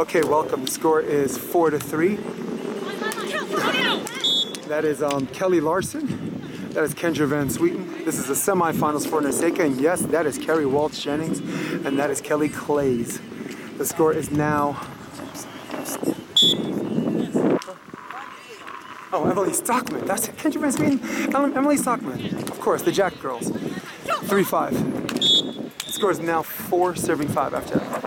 Okay, welcome. The score is 4-3. That is Kelly Larsen. That is Kendra Van Sweeten. This is the semifinals for NORCECA, and yes, that is Kerri Walsh-Jennings, and that is Kelly Claes. The score is now... Oh, Emily Stockman. That's it. Kendra Van Sweeten. Emily Stockman. Of course, the Jack girls. 3-5. The score is now 4-5 after that.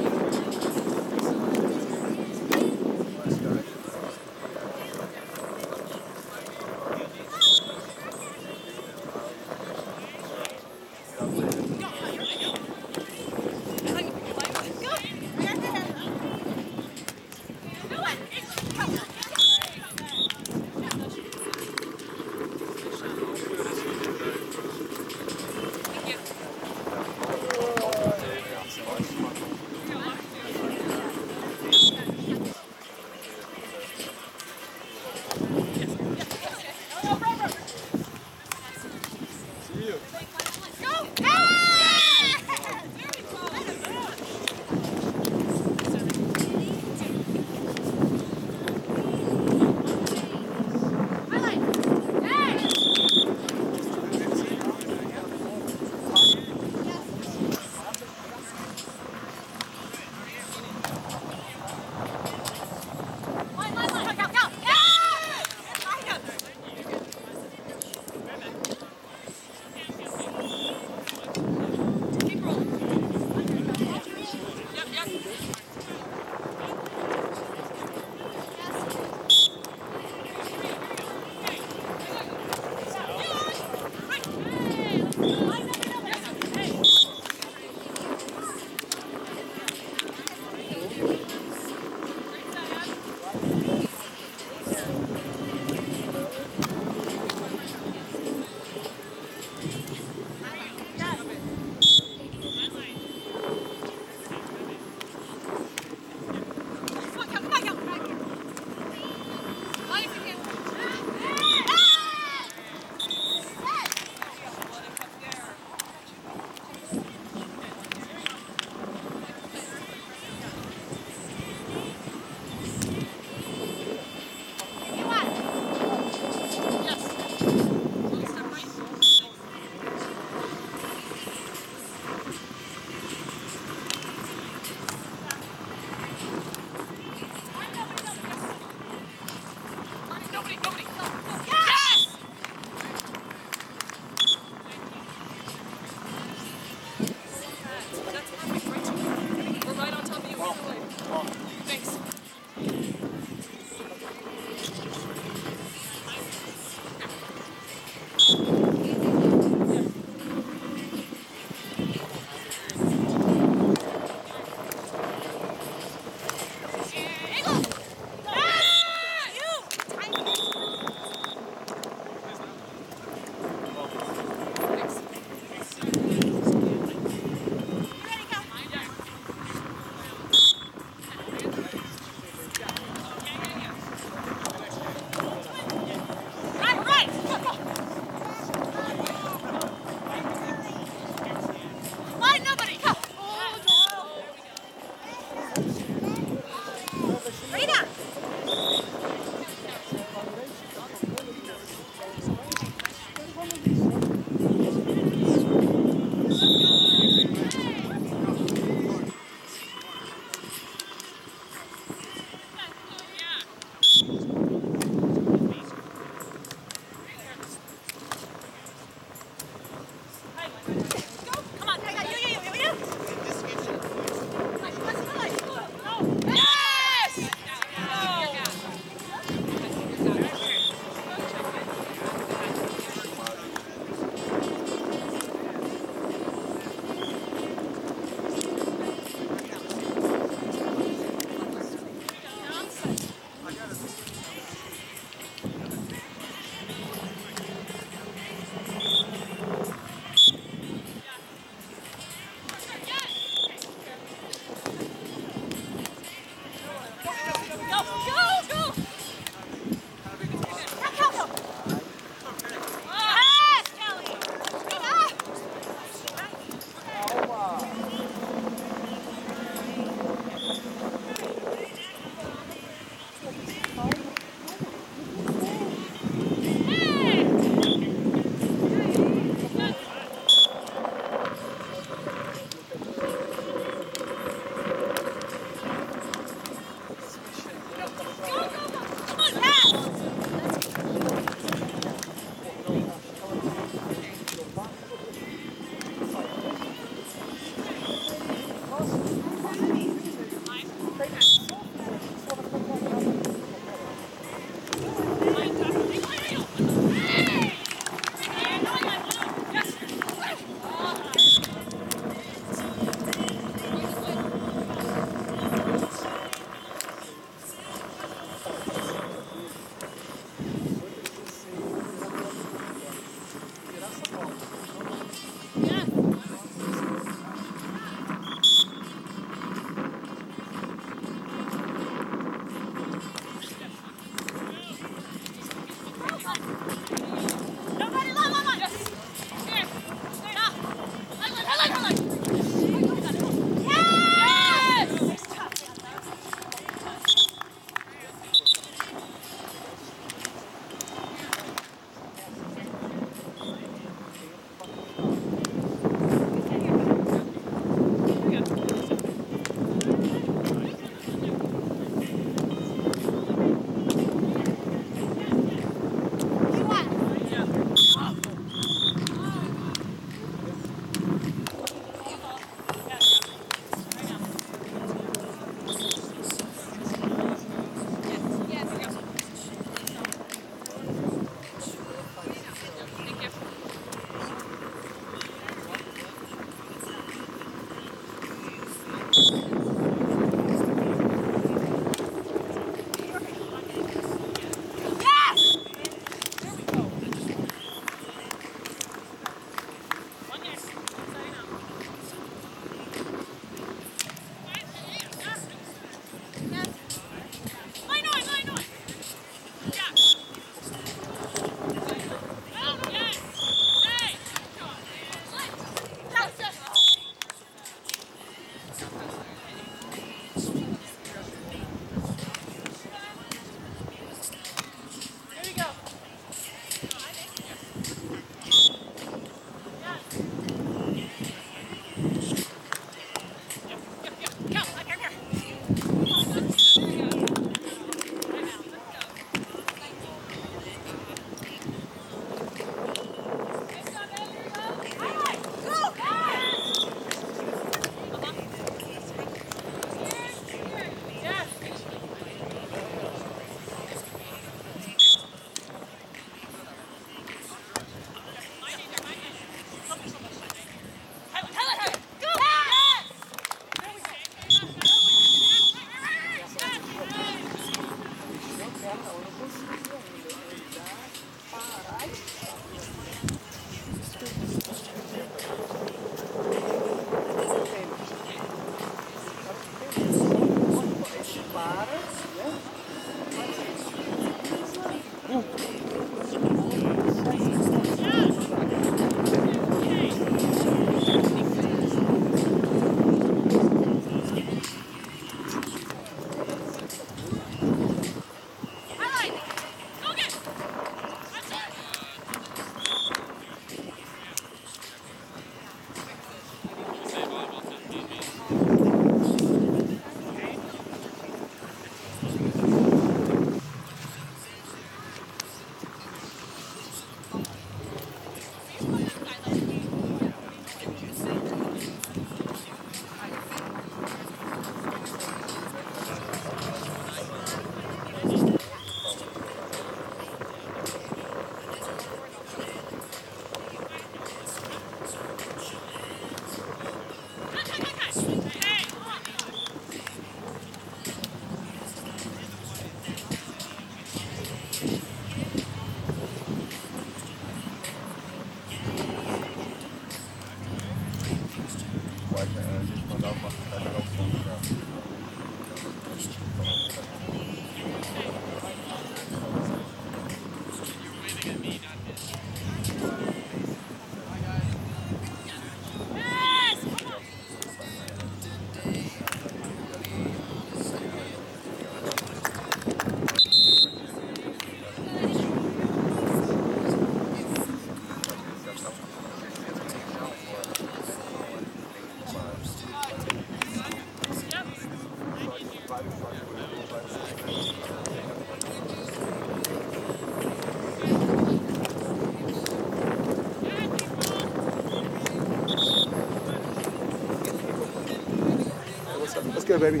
Let's go, baby.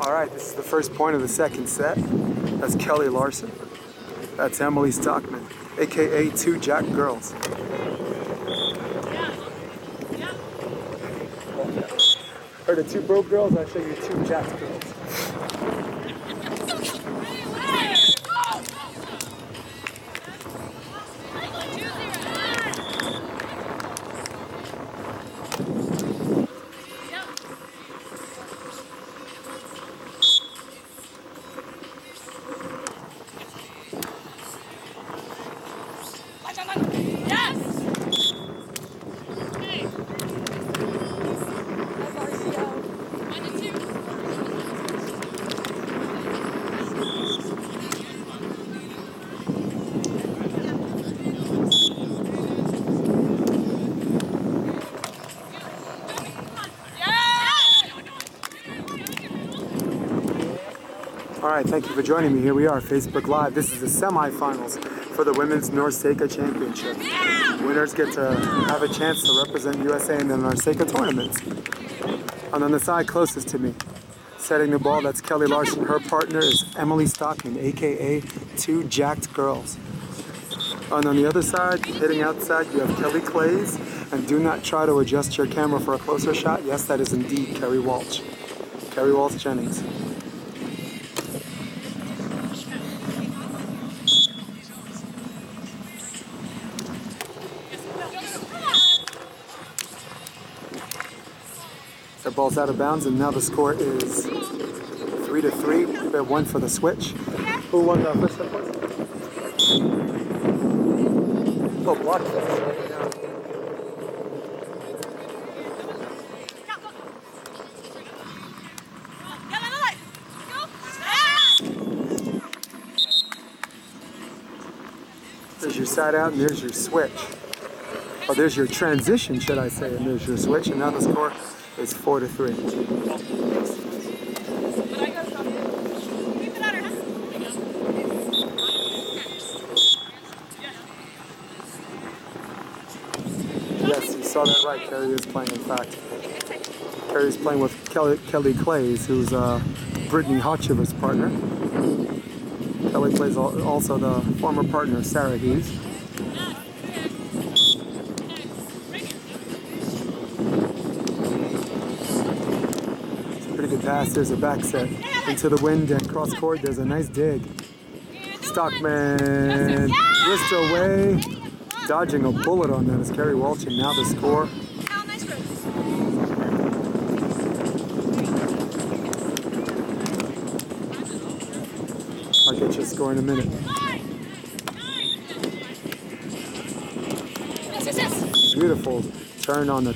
All right, this is the first point of the second set. That's Kelly Larsen. That's Emily Stockman, aka Two Jack Girls. Heard of Two Broke Girls? I'll show you Two Jack Girls. All right, thank you for joining me. Here we are, Facebook Live. This is the semifinals for the Women's NORCECA Championship. Winners get to have a chance to represent USA in the NORCECA tournaments. And on the side closest to me, setting the ball, that's Kelly Larsen. Her partner is Emily Stockman, aka Two Jacked Girls. And on the other side, hitting outside, you have Kelly Claes. And do not try to adjust your camera for a closer shot. Yes, that is indeed Kerri Walsh. Kerri Walsh-Jennings. The ball's out of bounds, and now the score is 3-3. We have one for the switch. Who won the first set? Oh, block. There's your side out, and there's your switch. Or there's your transition, should I say, and there's your switch, and now the score is 4-3. Yes, you saw that right. Kerri is playing, in fact. Kerri is playing with Kelly Claes, who's Brittany Hotchiver's partner. Kelley plays also the former partner, Sarah Hughes. Pretty good pass. There's a back set into the wind and cross court. There's a nice dig. Stockman wrist away, dodging a bullet on that is Kerri Walsh, and now the score. I'll get you a score in a minute. Beautiful turn on the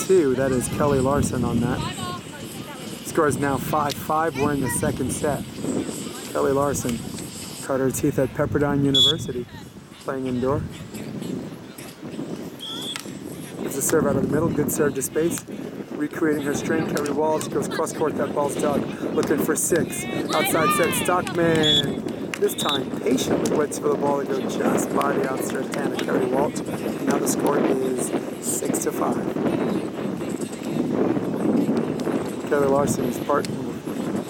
two. That is Kelly Larsen on that. Score is now 5-5. We're in the second set. Kelly Larsen cut her teeth at Pepperdine University, playing indoor. It's a serve out of the middle. Good serve to space. Recreating her strength. Kerri Walsh goes cross court. That ball's dug. Looking for 6. Outside set. Stockman. This time patiently waits for the ball to go just by the outstretched hand of Kerri Walsh. And now the score is 6-5. Kelly Larsen is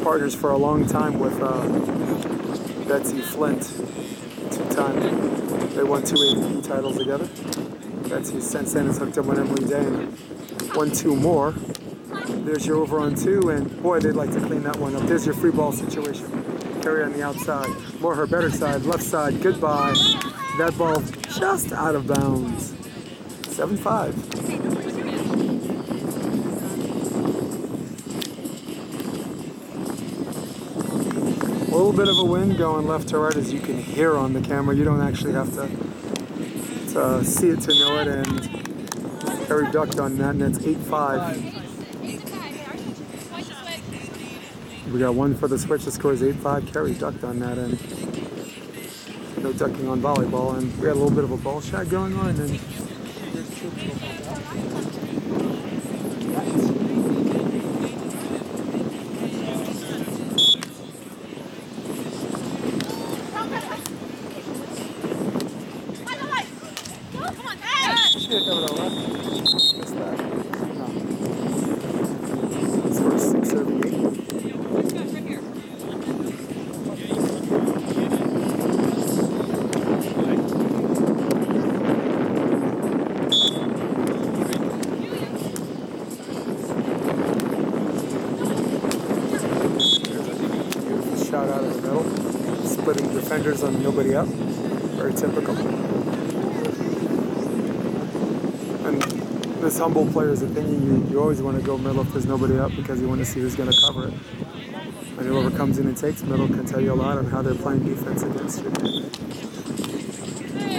partners for a long time with Betsy Flint. 2-time. They won 2 AVP titles together. Betsy since then has hooked up with Emily Day and won 2 more. There's your over on 2, and boy, they'd like to clean that one up. There's your free ball situation. Kerri on the outside. More her better side, left side, goodbye. That ball just out of bounds. 7-5. A little bit of a wind going left to right, as you can hear on the camera. You don't actually have to see it to know it, and Kerri ducked on that, and it's 8-5. We got one for the switch. The score is 8-5. Kerri ducked on that, and no ducking on volleyball, and we had a little bit of a ball shot going on, and defenders on nobody up. Very typical. And this humble player is a thing you always want to go middle if there's nobody up, because you want to see who's going to cover it. And whoever comes in and takes middle can tell you a lot on how they're playing defense against you.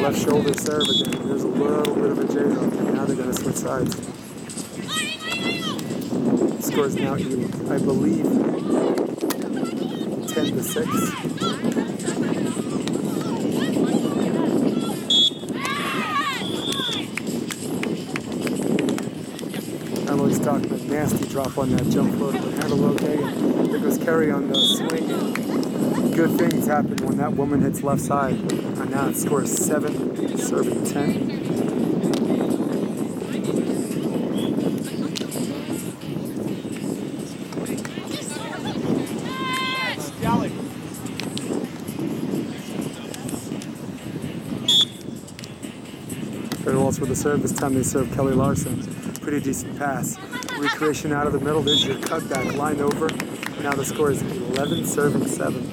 Left shoulder serve again. There's a little bit of a J hook, and now they're going to switch sides. Score is now even, I believe, 10-6. Stockman, nasty drop on that jump floater, but handled okay. And there goes Kerri on the swing. Good things happen when that woman hits left side. And now it scores 7, serving 10. Kerri Walsh with the serve. This time they serve Kelley Larsen. Pretty decent pass. Recreation out of the middle. There's your cutback, line over. Now the score is 11, serving 7.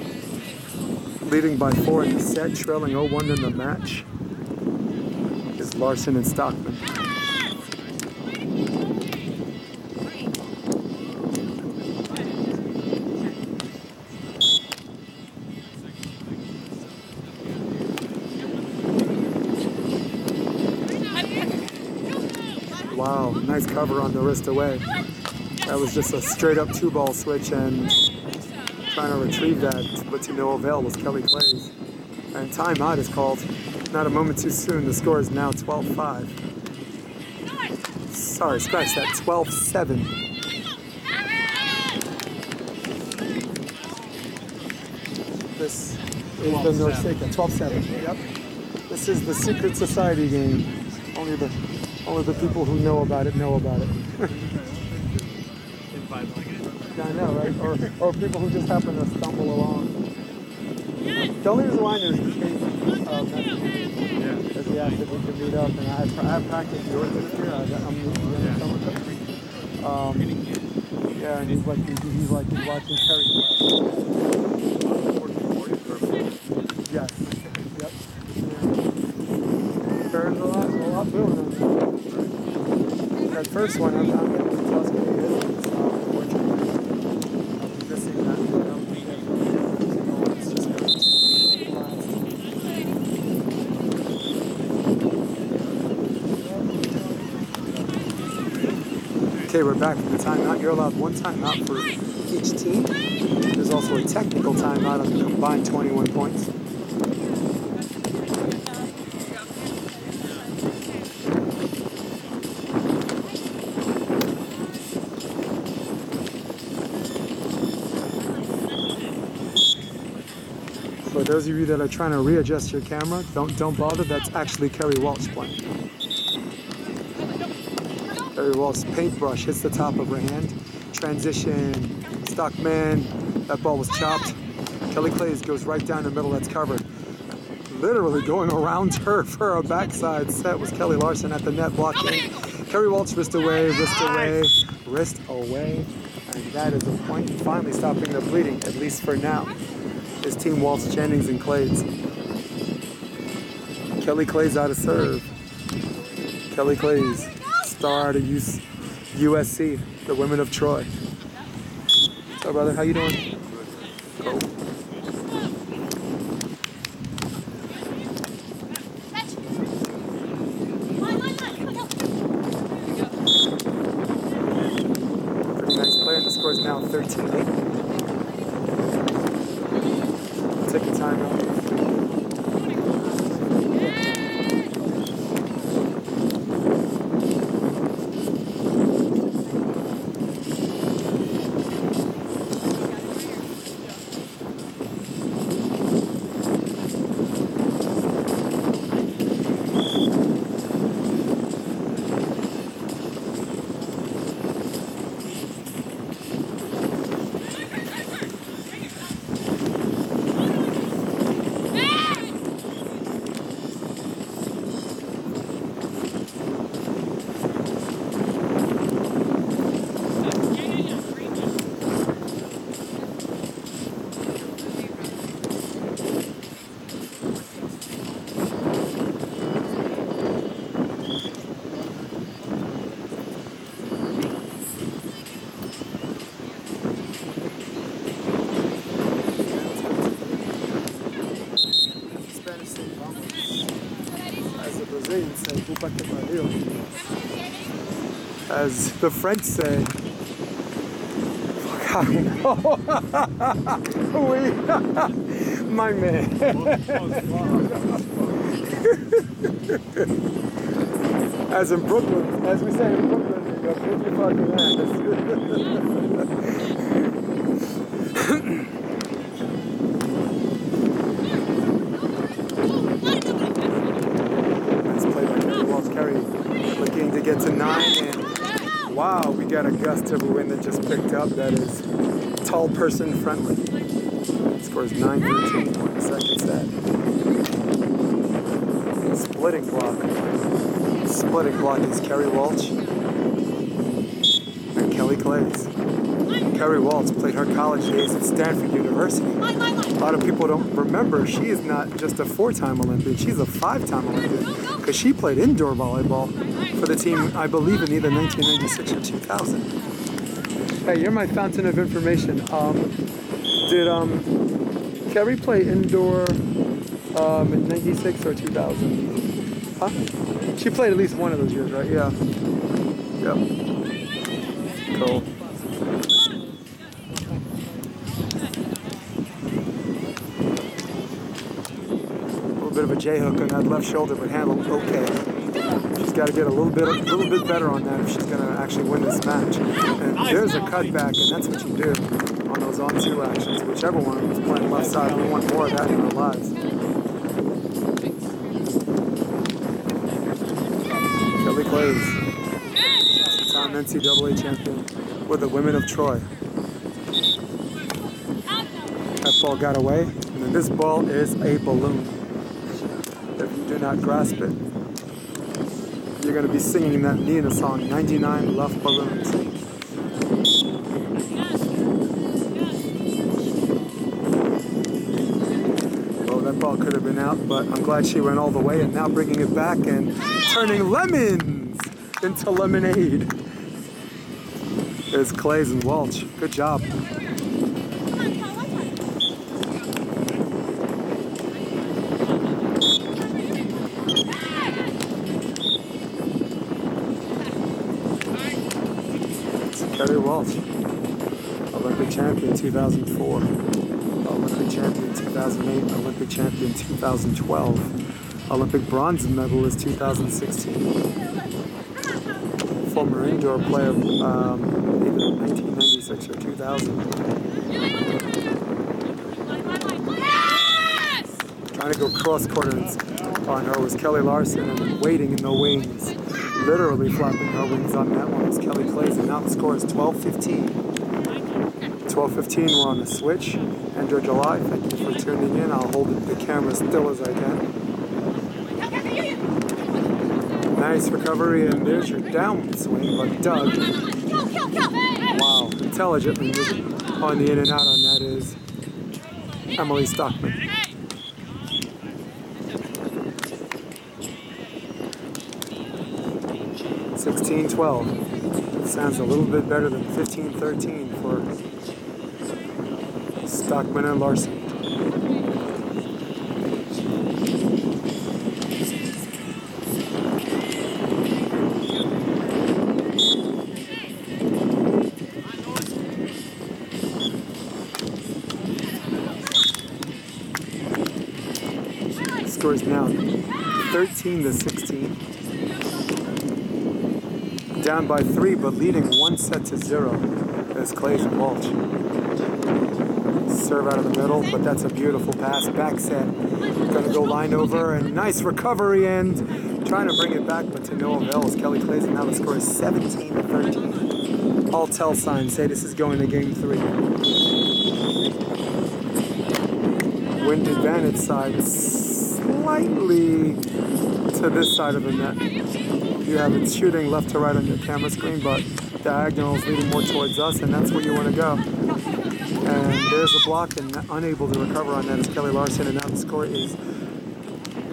Leading by 4 in the set, trailing 0-1 in the match is Larsen and Stockman. Wow, nice cover on the wrist away. That was just a straight up 2-ball switch, and trying to retrieve that, but to no avail, was Claes. And timeout is called. Not a moment too soon. The score is now 12-5. Sorry, scratch that. 12-7. This is the NORCECA. 12-7. Yep. This is the secret society game. Only the people who know about it know about it. I know, right? Or people who just happen to stumble along. The only reason why I know is because he asked if we could meet up, and I practiced yours this year. I'm yeah, and he's watching Kerri. Yes. Yep. There's a lot doing. That first one, I'm going to tell us what it is. Okay, we're back from the timeout. You're allowed one timeout for each team. There's also a technical timeout on the combined 21 points. For those of you that are trying to readjust your camera, don't bother. That's actually Kerri Walsh playing. Kerri Walsh's paintbrush hits the top of her hand. Transition, Stockman. That ball was chopped. Claes goes right down the middle. That's covered. Literally going around her for a backside set was Kelley Larsen at the net blocking. Kerri Walsh wrist away, wrist away. And that is a point, finally stopping the bleeding, at least for now. is Team Walsh-Jennings and Claes. Kelley Claes out of serve. Kelley Claes, star out of USC, the women of Troy. What's up, brother? How you doing? Cool. Pretty nice play, and the score is now 13-8. Take a timeout. As the French say, my man. As in Brooklyn, as we say in Brooklyn, you go, put your fucking ass. Nice play by Kerri Walsh. Kerri looking to get to 9, and wow, we got a gust of wind that just picked up. That is tall person friendly. Scores 9-13 on the second set. Splitting block. Splitting block is Kerri Walsh and Kelley Claes. Kerri Walsh played her college days at Stanford University. A lot of people don't remember she is not just a 4-time Olympian, she's a 5-time Olympian because she played indoor volleyball for the team, I believe, in either 1996 or 2000. Hey, you're my fountain of information. Did Kerri play indoor in 96 or 2000? Huh? She played at least one of those years, right? Yeah. Yep. Cool. A little bit of a J-hook on that left shoulder, but handled okay. She's got to get a little bit better on that if she's going to actually win this match. And there's a cutback, and that's what you do on those on-2 actions. Whichever one of them is playing left side, we want more of that in our lives. Kelley Claes, two-time NCAA champion with the women of Troy. That ball got away, and then this ball is a balloon. If you do not grasp it, you're going to be singing that Nina song, 99 Love Balloons. Well, that ball could have been out, but I'm glad she went all the way, and now bringing it back and turning lemons into lemonade. There's Claes and Walsh. Good job. Kerri Walsh, Olympic champion 2004, Olympic champion 2008, Olympic champion 2012, Olympic bronze medalist 2016, former indoor player of either 1996 or 2000. Trying to go cross-court on her was Kelly Larsen, and waiting in the wings. Literally flapping her wings on that one was Kelley Claes, and now the score is 12-15. 12-15, we're on the switch. End of July, thank you for tuning in. I'll hold the camera still as I can. Nice recovery, and there's your downswing, but Doug, wow, intelligently moving on the in and out on that is Emily Stockman. 16-12. Sounds a little bit better than 15-13 for Stockman and Larsen. Score is now 13-16. Down by 3, but leading 1-0 as Claes and Walsh. Serve out of the middle, but that's a beautiful pass. Back set. Gonna go line over, and nice recovery, and trying to bring it back, but to no avail as Kelley Claes, and now the score is 17-13. All tell signs say this is going to game 3. Wind advantage side slightly to this side of the net. You have it shooting left to right on your camera screen, but diagonals leading more towards us, and that's where you want to go. And there's a block, and unable to recover on that is Kelley Larsen, and now the score is,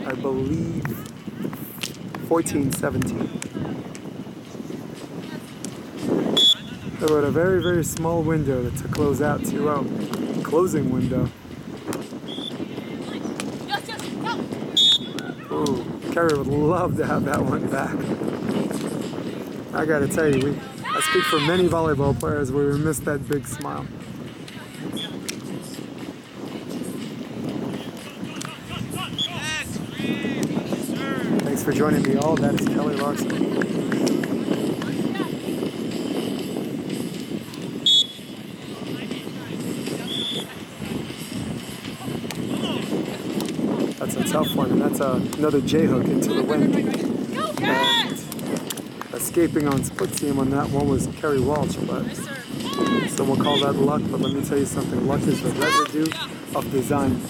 I believe, 14-17. So at a very, very small window to close out 2-0. Closing window. Ooh, Kerri would love to have that one back. I gotta tell you, I speak for many volleyball players where we miss that big smile. Thanks for joining me all. That is Kelley Larsen. That's a tough one, and that's another J-hook into the wind. And escaping on split seam on that one was Kerri Walsh, but so we'll call that luck, but let me tell you something, luck is the residue of design.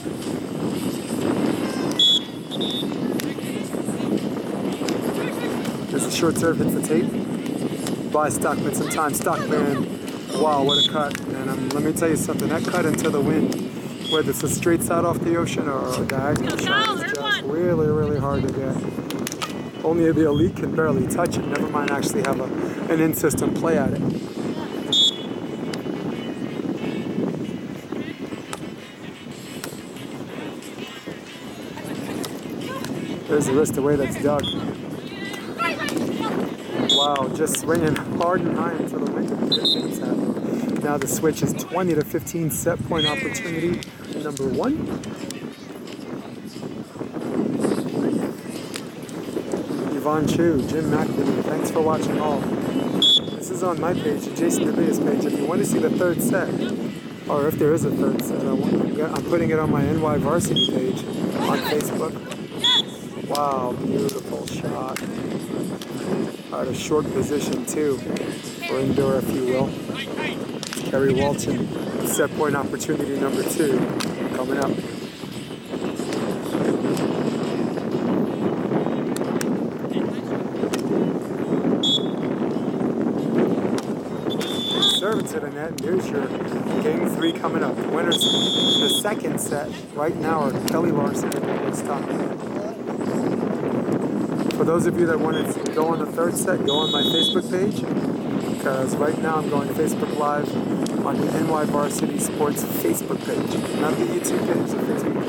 There's a short serve, hits the tape. By Stockman some time. Stockman, wow, what a cut. And let me tell you something, that cut into the wind, whether it's a straight side off the ocean or a diagonal shot, is just really, really hard to get. Only the elite can barely touch it, never mind actually have an in-system play at it. There's the wrist away, that's dug. Wow, just swinging hard and high into the wind. Now the switch is 20-15, set point opportunity number 1. Yvonne Chu, Jim McNamee, thanks for watching all. This is on my page, Jason DeVia's page. If you want to see the third set, or if there is a third set, I'm putting it on my NY Varsity page on Facebook. Wow, beautiful shot. Out of short position too, or indoor if you will. Kerri Walsh, set point opportunity number 2 coming up. Serve to the net, and here's your game 3 coming up. The winners the second set right now are Kelley Larsen and Stockman. For those of you that want to go on the third set, go on my Facebook page, because right now I'm going Facebook Live on the NY Varsity Sports Facebook page, not the YouTube page, the Facebook page.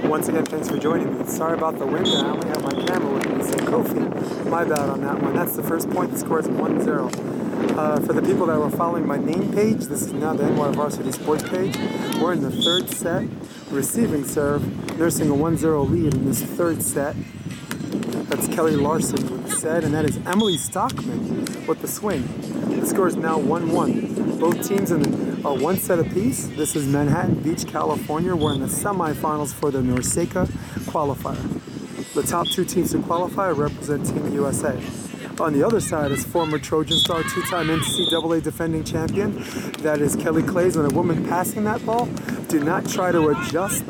Once again, thanks for joining me. Sorry about the wind, I only have my camera with me, so Kofi, my bad on that one. That's the first point. The score is 1-0. For the people that were following my name page, this is now the NY Varsity Sports page. We're in the third set, receiving serve, nursing a 1-0 lead in this third set. That's Kelley Larsen with the set, and that is Emily Stockman with the swing. The score is now 1-1. Both teams are one set apiece. This is Manhattan Beach, California. We're in the semifinals for the NORCECA Qualifier. The top two teams to qualify represent Team USA. On the other side is former Trojan star, two-time NCAA defending champion. That is Kelley Claes, and a woman passing that ball. Do not try to adjust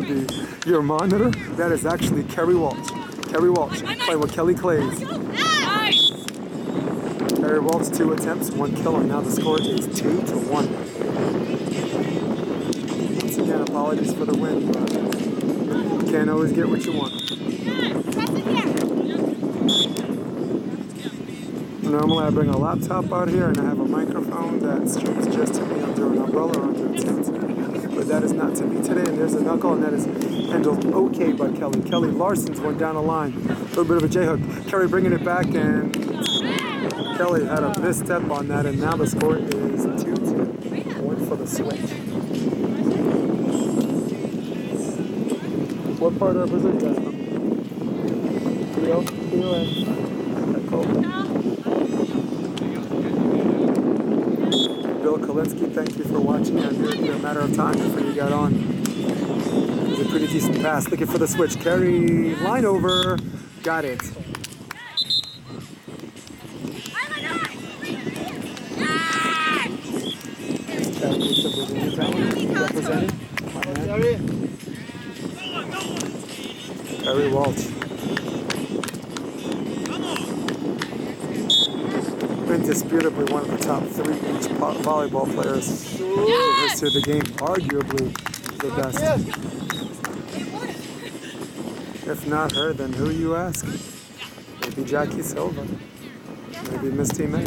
your monitor. That is actually Kerri Walsh. Kerri Walsh playing with Kelley Claes. Kerri Walsh, 2 attempts, 1 kill, and now the score is 2-1. Once again, apologies for the wind, but you can't always get what you want. Normally I bring a laptop out here and I have a microphone that streams just to me under an umbrella or under a tent. But that is not to be today, and there's a knuckle, and that is handled okay by Kelley. Kelley Larsen's one down the line. A little bit of a J-hook. Kerri bringing it back, and Kelley had a misstep on that, and now the score is 2-2. One for the switch. What part of Brazil you guys from? Rio and Cold. Bill Kalinsky, thank you for watching. I'm here in a matter of time before you got on. It was a pretty decent pass. Looking for the switch. Kerri, line over. Got it. Representing. Kerri Walsh. Indisputably one of the top 3 beach volleyball players in the history of the game, arguably the best. If not her, then who you ask? Maybe Jackie Silva, maybe Misty May.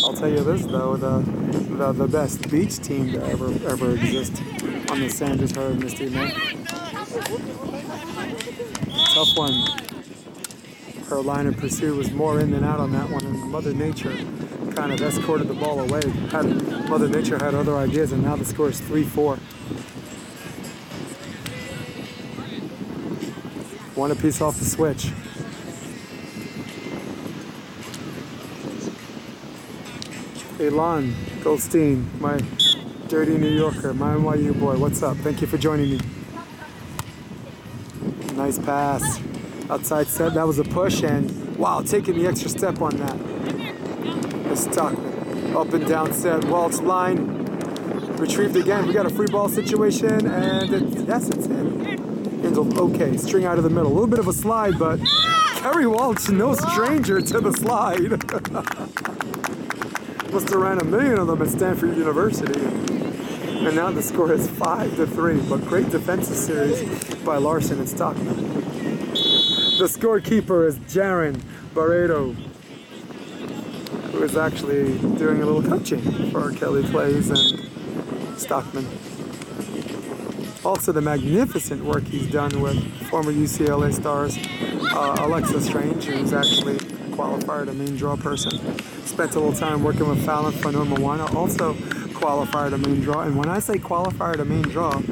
I'll tell you this though, the best beach team to ever exist on the sand is her and Misty May. Tough one. Her line of pursuit was more in than out on that one, and Mother Nature kind of escorted the ball away. Mother Nature had other ideas, and now the score is 3-4. One apiece off the switch. Elon Goldstein, my dirty New Yorker, my NYU boy, what's up? Thank you for joining me. Nice pass. Outside set, that was a push, and wow, taking the extra step on that. The Stockman, up and down set, Walsh line, retrieved again. We got a free ball situation, and yes, it's in. Handled okay, string out of the middle. A little bit of a slide, but Kerri Walsh, no stranger to the slide. Must have ran a million of them at Stanford University. And now the score is 5-3, but great defensive series by Larsen and Stockman. The scorekeeper is Jaron Barreto, who is actually doing a little coaching for Kelley Claes and Stockman. Also the magnificent work he's done with former UCLA stars Alexa Strange, who's actually a qualifier to main draw person. Spent a little time working with Fallon Moana, also qualifier to main draw. And when I say qualifier to main draw,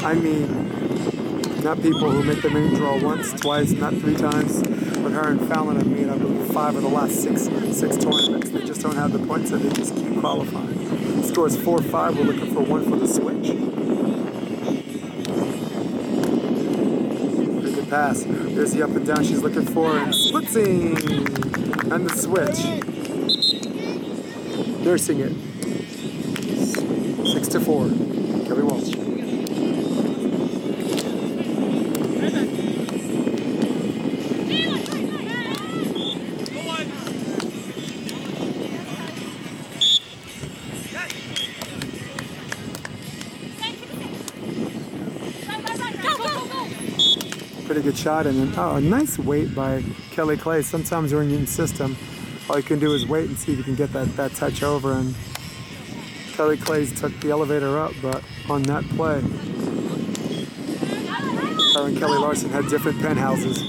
I mean not people who make the main draw once, twice, not 3 times. But her and Fallon have made, I believe, 5 of the last six tournaments. They just don't have the points, so they just keep qualifying. The score is 4-5. We're looking for one for the switch. Pretty good pass. There's the up and down she's looking for, and splitzing, and the switch. Nursing it. 6-4. Kerri Walsh. good shot, and then a nice wait by Kelley Claes. Sometimes when you're in system, all you can do is wait and see if you can get that touch over, and Kelley Claes took the elevator up, but on that play, her and Kelly Larsen had different penthouses.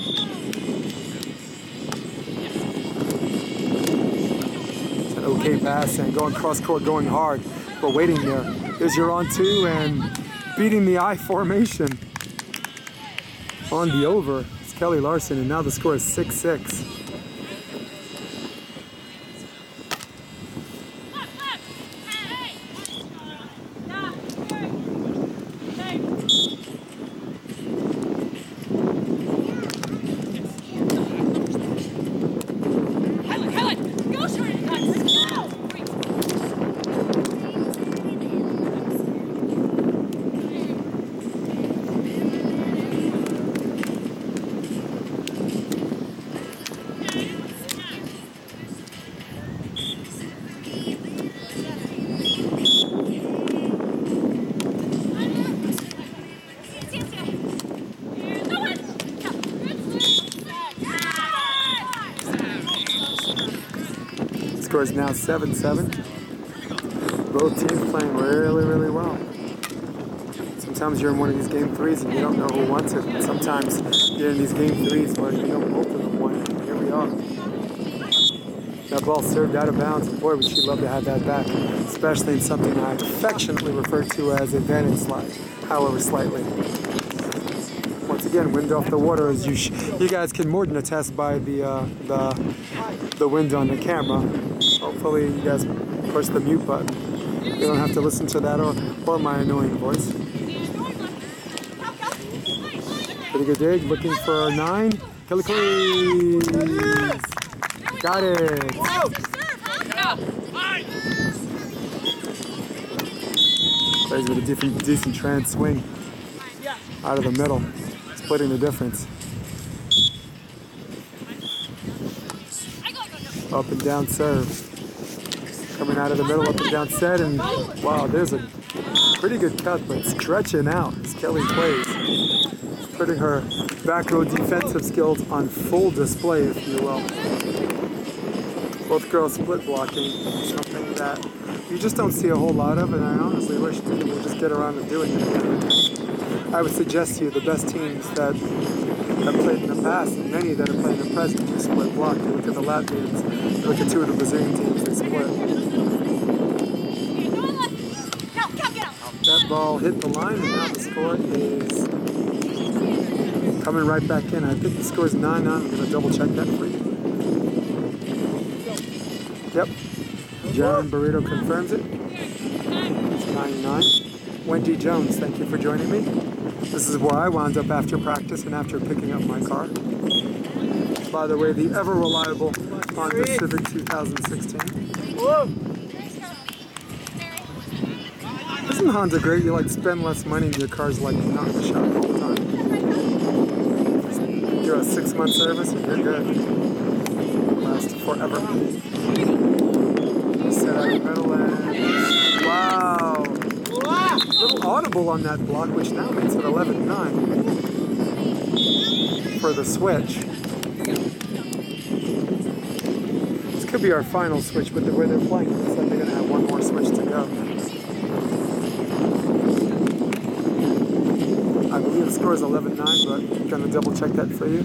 It's an okay pass and going cross court, going hard, but waiting there. Here's your on two and beating the I formation on the over. It's Kelly Larsen, and now the score is 6-6. Score is now 7-7. Both teams playing really, really well. Sometimes you're in one of these game threes and you don't know who wants it. And sometimes you're in these game threes where you know both of them won it. Here we are. That ball served out of bounds. Boy, would she love to have that back, especially in something I affectionately refer to as advantage slide, however slightly. Once again, wind off the water, as you guys can more than attest by the wind on the camera. Hopefully you guys push the mute button. You don't have to listen to that or my annoying voice. Pretty good dig, looking for a 9. Kelley Claes. Got it. Plays with a decent trans swing out of the middle, splitting the difference. Up and down serve. Coming out of the middle, up and down set, and wow, there's a pretty good cut, but stretching out is Kelley Claes. Putting her back row defensive skills on full display, if you will. Both girls split blocking, something that you just don't see a whole lot of, and I honestly wish people would just get around to doing it again. I would suggest to you the best teams that have played in the past, and many that are playing in the present, they split block. You look at the Latvians, you look at 2 of the Brazilian teams, they split. That ball hit the line, and now the score is coming right back in. I think the score is 9-9. I'm going to double check that for you. Yep. John Burrito confirms it. It's 9-9. Wendy Jones, thank you for joining me. This is where I wound up after practice and after picking up my car. By the way, the ever reliable Honda Civic 2016. Whoa. Isn't Honda great? You like spend less money and your car's like not in the shop all the time. You're a 6-month service and you're good. Lasts forever. Set out the middle and wow. A little audible on that block, which now makes it 11-9 for the switch. This could be our final switch, but the way they're playing, it looks like they're going to have one more switch to go. I believe the score is 11-9, but I'm going to double check that for you.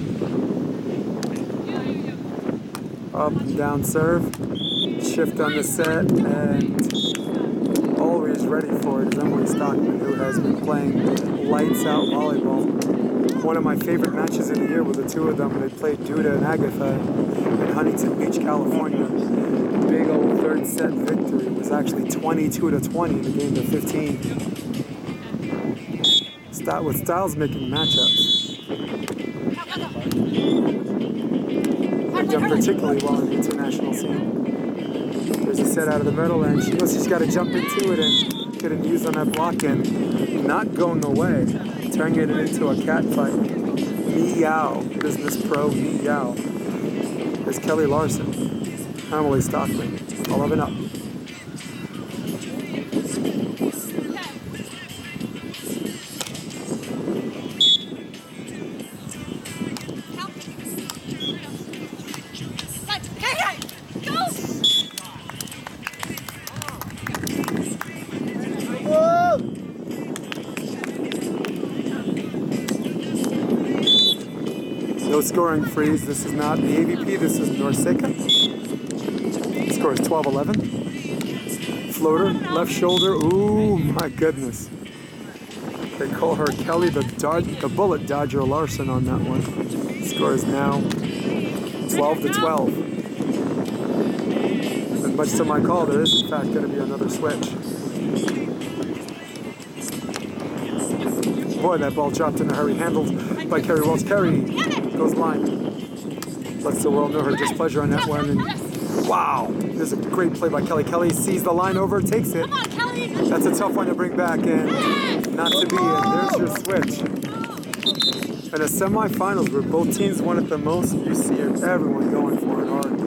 Up and down serve, shift on the set, and always ready for it is Emily Stockman, who has been playing lights out volleyball. One of my favorite matches of the year was the 2 of them. They played Duda and Agatha in Huntington Beach, California. Big old 3rd set victory. It was actually 22-20 in the game to 15. With styles making matchups. They've done particularly well in the international scene. There's a set out of the middle, and she knows she's got to jump into it and get it used on that block and not going away, turning it into a cat fight. Meow, business pro, meow. There's Kelly Larsen, Emily Stockman, 11-up. Scoring freeze. This is not the AVP, this is NORCECA. Score is 12-11. Floater, left shoulder. Ooh, my goodness. They call her Kelley, the bullet dodger Larsen on that one. Score is now 12-12. And much to my call, there is in fact going to be another switch. Boy, that ball dropped in a hurry. Handled by Kerri Walsh. Kerri goes line. Lets the world know her displeasure on that one. And wow, there's a great play by Kelley. Kelley sees the line over, takes it. That's a tough one to bring back, and not to be. And there's your switch. In the semifinals, where both teams won it the most, you see everyone going for it hard.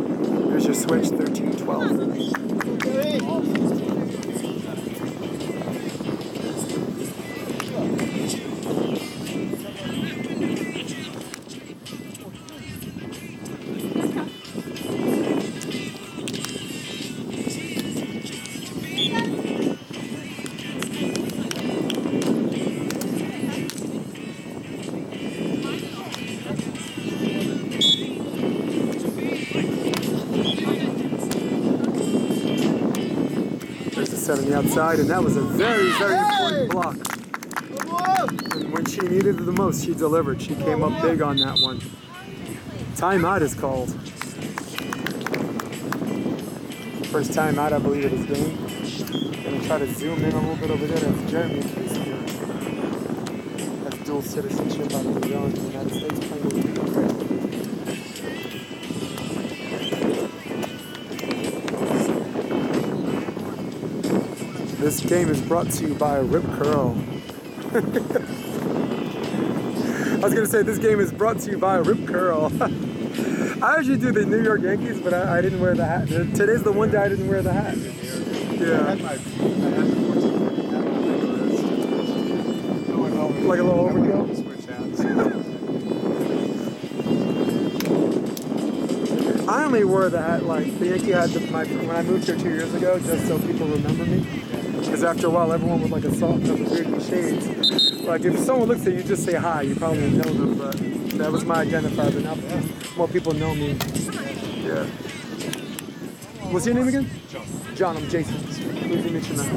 There's your switch, 13-12. Set on the outside, and that was a very, very important block. And when she needed it the most, she delivered. She came up big on that one. Timeout is called. First timeout, I believe, of this game. Gonna try to zoom in a little bit over there. That's Jeremy in case here. That's dual citizenship out of the zone in the United States playing with Ukraine. This game is brought to you by Rip Curl. I was going to say this game is brought to you by Rip Curl. I usually do the New York Yankees, but I didn't wear the hat. Today's the one day I didn't wear the hat. Yeah. Like a little overkill? I only wore the hat like the Yankee hat when I moved here 2 years ago, just so people remember me. Because after a while, everyone with like a salt and weird shades. Like if someone looks at you, just say hi. You probably know them, but that was my identifier. But now more people know me. Yeah. What's your name again? John. John, I'm Jason. Pleased to meet you, man.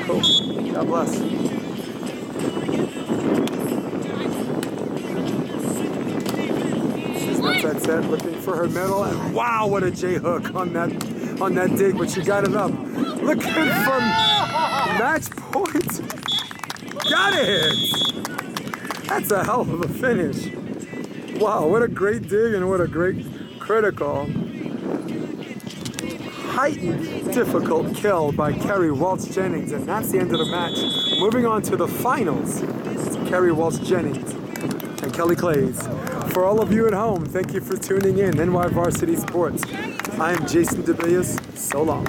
Cool. God bless. She's outside set, looking for her medal, and wow, what a J hook on that dig, but she got it up. Looking for match point. Got it! That's a hell of a finish. Wow, what a great dig and what a great critical. Heightened difficult kill by Kerri Walsh-Jennings, and that's the end of the match. Moving on to the finals. It's Kerri Walsh-Jennings and Claes. For all of you at home, thank you for tuning in. NY Varsity Sports. I am Jason DeBillas. So long.